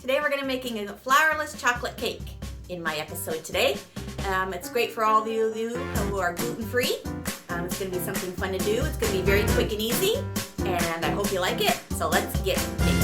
Today we're going to be making a flourless chocolate cake in my episode today. It's great for all of you who are gluten-free. It's going to be something fun to do. It's going to be very quick and easy, and I hope you like it. So let's get baking.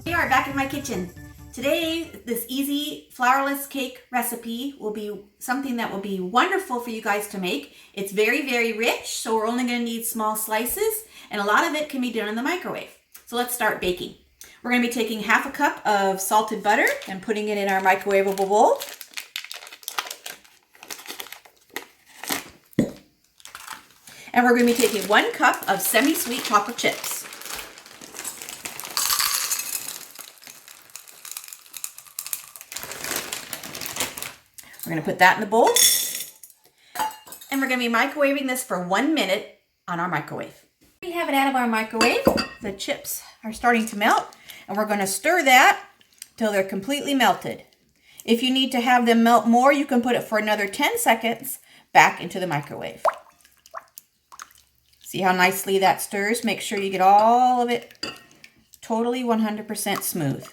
We are back in my kitchen. Today, this easy flourless cake recipe will be something that will be wonderful for you guys to make. It's very, very rich, so we're only going to need small slices, and a lot of it can be done in the microwave. So let's start baking. We're going to be taking half a cup of salted butter and putting it in our microwavable bowl. And we're going to be taking 1 cup of semi-sweet chocolate chips. We're going to put that in the bowl, and we're going to be microwaving this for 1 minute on our microwave. We have it out of our microwave. The chips are starting to melt, and we're going to stir that till they're completely melted. If you need to have them melt more, you can put it for another 10 seconds back into the microwave. See how nicely that stirs? Make sure you get all of it totally 100% smooth.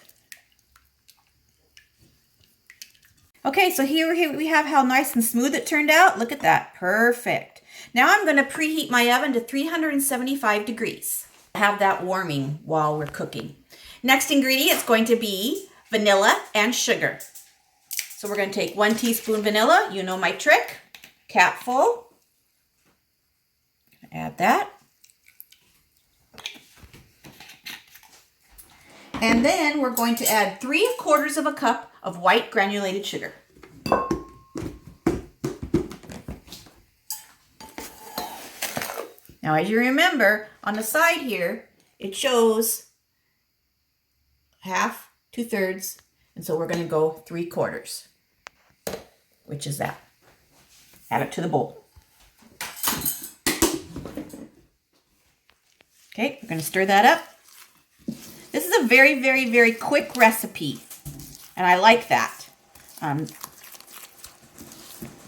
Okay, so here we have how nice and smooth it turned out. Look at that, perfect. Now I'm going to preheat my oven to 375 degrees. Have that warming while we're cooking. Next ingredient is going to be vanilla and sugar. So we're going to take 1 teaspoon vanilla. You know my trick. Cap full. Add that. And then we're going to add 3/4 of a cup of white granulated sugar. Now, as you remember, on the side here, it shows 1/2, 2/3, and so we're going to go 3/4, which is that. Add it to the bowl. Okay, we're going to stir that up. This is a very, very, very quick recipe, and I like that.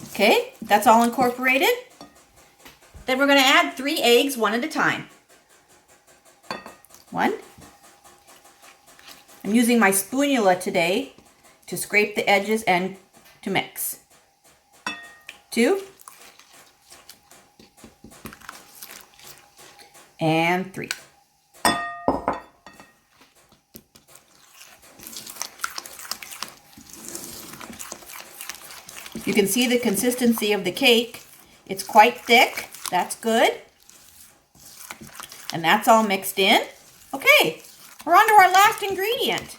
Okay, that's all incorporated. Then we're going to add 3 eggs, 1 at a time. 1. I'm using my spatula today to scrape the edges and to mix. 2. And 3. You can see the consistency of the cake. It's quite thick. That's good. And that's all mixed in. Okay, we're on to our last ingredient.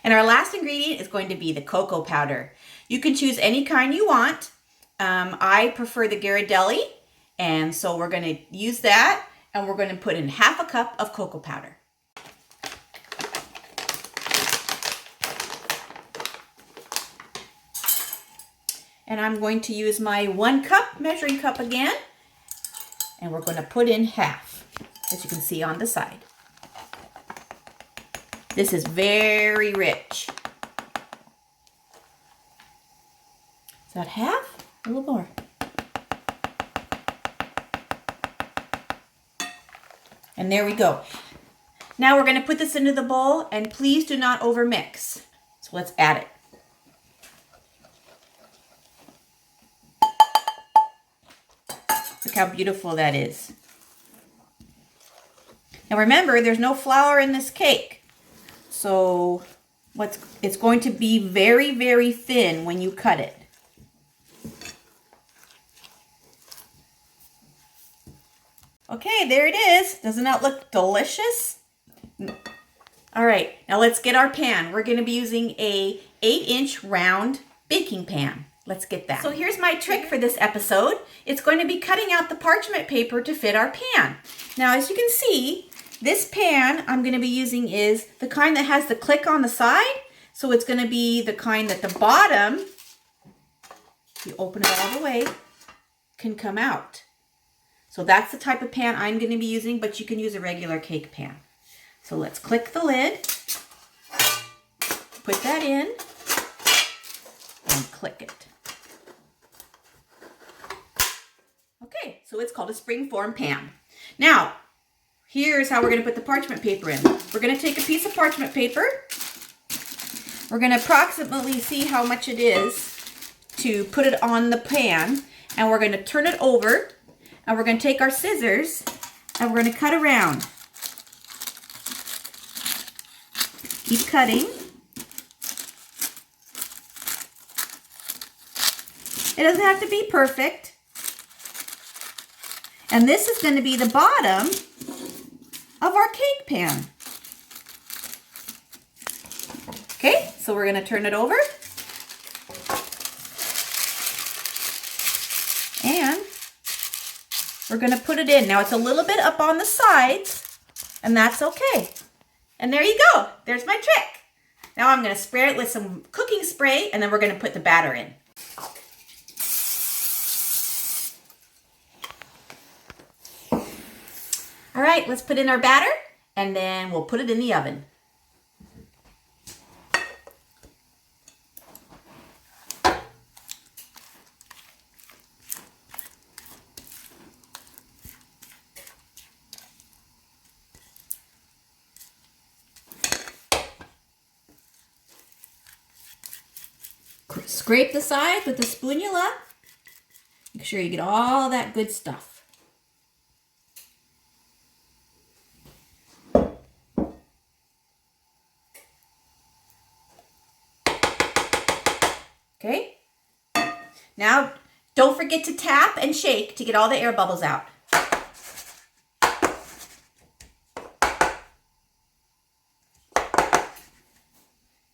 And our last ingredient is going to be the cocoa powder. You can choose any kind you want. I prefer the Ghirardelli, and so we're going to use that, and we're going to put in 1/2 cup of cocoa powder. And I'm going to use my 1 cup measuring cup again. And we're going to put in 1/2, as you can see on the side. This is very rich. Is that 1/2? A little more. And there we go. Now we're going to put this into the bowl, and please do not overmix. So let's add it. Look how beautiful that is. Now remember, there's no flour in this cake. So it's going to be very, very thin when you cut it. Okay, there it is. Doesn't that look delicious? All right, now let's get our pan. We're going to be using a 8-inch round baking pan. Let's get that. So here's my trick for this episode. It's going to be cutting out the parchment paper to fit our pan. Now, as you can see, this pan I'm going to be using is the kind that has the click on the side. So it's going to be the kind that the bottom you open it all the way, can come out. So that's the type of pan I'm going to be using, but you can use a regular cake pan. So let's click the lid, put that in, and click it. Okay, so it's called a springform pan. Now, here's how we're going to put the parchment paper in. We're going to take a piece of parchment paper. We're going to approximately see how much it is to put it on the pan, and we're going to turn it over, and we're going to take our scissors and we're going to cut around. Keep cutting. It doesn't have to be perfect. And this is going to be the bottom of our cake pan. Okay, so we're going to turn it over. And we're going to put it in. Now it's a little bit up on the sides, and that's okay. And there you go. There's my trick. Now I'm going to spray it with some cooking spray, and then we're going to put the batter in. All right, let's put in our batter, and then we'll put it in the oven. Scrape the sides with the spatula. Make sure you get all that good stuff. Okay. Now, don't forget to tap and shake to get all the air bubbles out.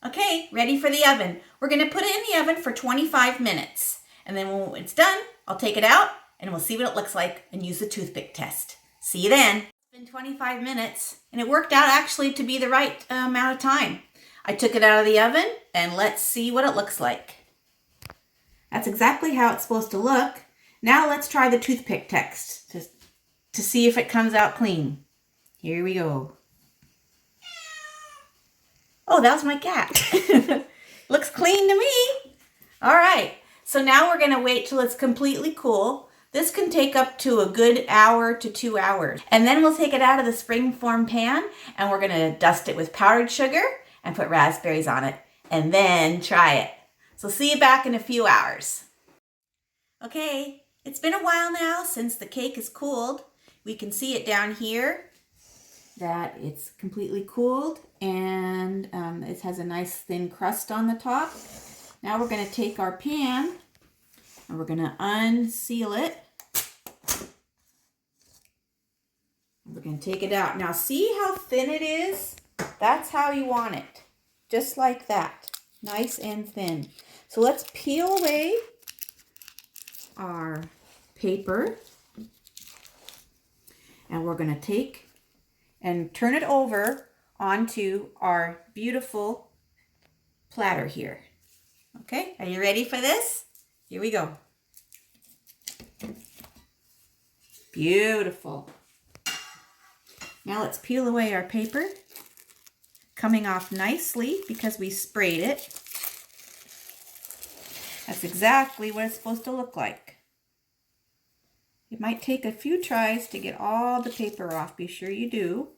Okay, ready for the oven. We're going to put it in the oven for 25 minutes. And then when it's done, I'll take it out and we'll see what it looks like and use the toothpick test. See you then. It's been 25 minutes and it worked out actually to be the right amount of time. I took it out of the oven and let's see what it looks like. That's exactly how it's supposed to look. Now let's try the toothpick test to see if it comes out clean. Here we go. Oh, that was my cat. Looks clean to me. All right. So now we're going to wait till it's completely cool. This can take up to a good hour to 2 hours. And then we'll take it out of the springform pan and we're going to dust it with powdered sugar and put raspberries on it and then try it. So see you back in a few hours. Okay, it's been a while now since the cake is cooled. We can see it down here that it's completely cooled and it has a nice thin crust on the top. Now we're going to take our pan and we're going to unseal it. We're going to take it out. Now see how thin it is? That's how you want it. Just like that. Nice and thin. So let's peel away our paper and we're going to take and turn it over onto our beautiful platter here. Okay, are you ready for this? Here we go. Beautiful. Now let's peel away our paper. Coming off nicely because we sprayed it. That's exactly what it's supposed to look like. It might take a few tries to get all the paper off. Be sure you do.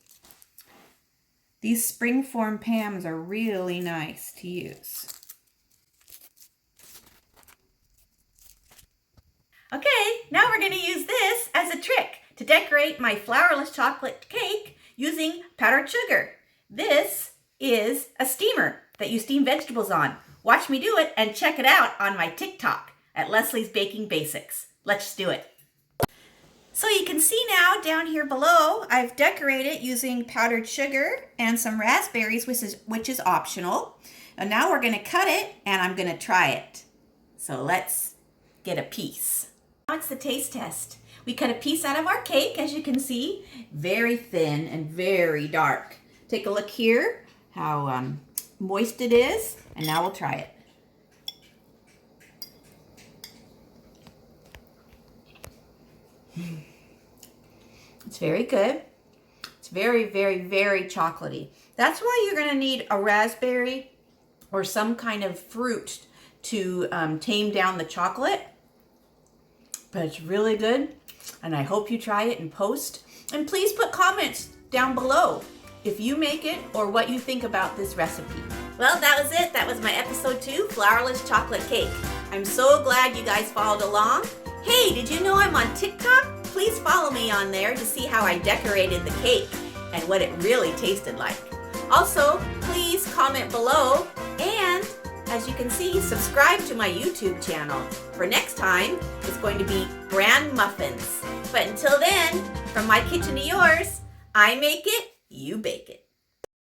These springform pans are really nice to use. Okay, now we're going to use this as a trick to decorate my flourless chocolate cake using powdered sugar. This is a steamer that you steam vegetables on. Watch me do it and check it out on my TikTok at Leslie's Baking Basics. Let's do it. So you can see now down here below, I've decorated using powdered sugar and some raspberries, which is optional. And now we're going to cut it and I'm going to try it. So let's get a piece. Now it's the taste test. We cut a piece out of our cake, as you can see, very thin and very dark. Take a look here, how moist it is, and now we'll try it. It's very good. It's very, very, very chocolatey. That's why you're going to need a raspberry or some kind of fruit to tame down the chocolate. But it's really good, and I hope you try it and post. And please put comments down below if you make it or what you think about this recipe. Well, that was it. That was my episode 2, Flourless Chocolate Cake. I'm so glad you guys followed along. Hey, did you know I'm on TikTok? Please follow me on there to see how I decorated the cake and what it really tasted like. Also, please comment below, and as you can see, subscribe to my YouTube channel. For next time, it's going to be bran muffins. But until then, from my kitchen to yours, I make it, you bake it.